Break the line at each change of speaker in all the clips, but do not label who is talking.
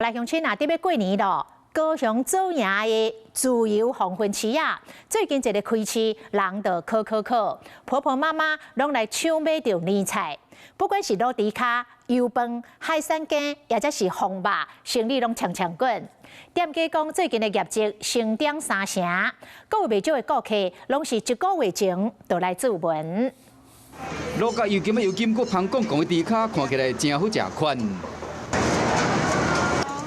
来乡亲啊，伫要过年咯，高雄做赢的自由黄昏市啊，最近一个开市，人就考，婆婆妈妈拢来抢买着年菜，不管是卤猪脚、油饭、海产羹，或者是红肉，生意拢强滚。店家讲，最近的业绩成长三成，各有袂少的顾客拢是1个月前就来注文。
卤甲油金搁香港讲的猪脚看起来真好食款。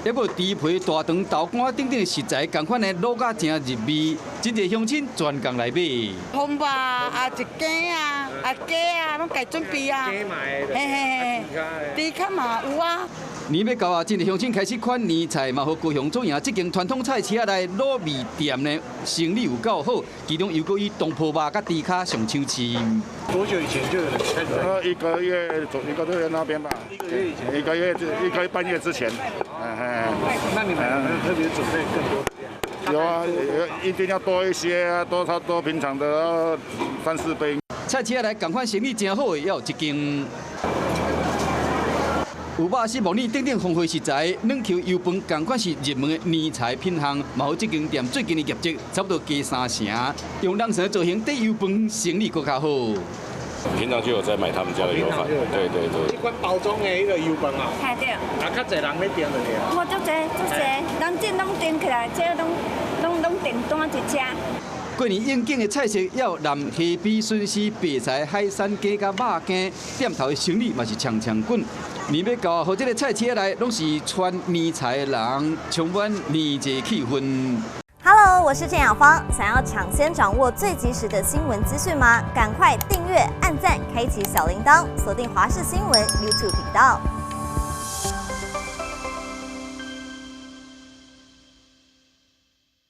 还无猪皮、大肠、豆干等等的食材，同款的卤甲真入味，真侪乡亲专工来买。
红肉啊，一鸡啊，鸡啊，拢家准备啊。鸡买的。嘿，猪脚嘛有啊。
年要到啊，真侪乡亲开始款年菜嘛，互高雄做赢。这间传统菜市仔内卤味店呢，生意有够好，其中又搁以东坡肉甲猪脚上抢市。
多久以前就有人开始？
一个月那边吧。
1个月以前。
1个半月之前。
那你们有没有特别准备更多的量？
有啊，一定要多一些啊，多平常的3、4杯。
菜市仔内同款生意真好的，也有一间。 有肉丝、木耳等等丰富食材，软 Q 油饭同款是热门的年菜品项，嘛有这间店最近的业绩差不多加3成，用人参造型底油饭生意更较好。
平常就有在买他们家的油饭，对。
一款包装的一个油饭啊，
系对。
啊，较侪人要订就对啊。
我足侪，人这拢订起来，这拢订单一只。
过年应景的菜色，也有南虾比、笋丝、白菜、海产羹甲肉羹，店头的生意嘛是强滚。年要到，和这个菜市仔内拢是穿年菜的人，充满年节气氛。
Hello， 我是郑雅芳。想要抢先掌握最及时的新闻资讯吗？赶快订阅、按赞、开启小铃铛，锁定华视新闻 YouTube 频道。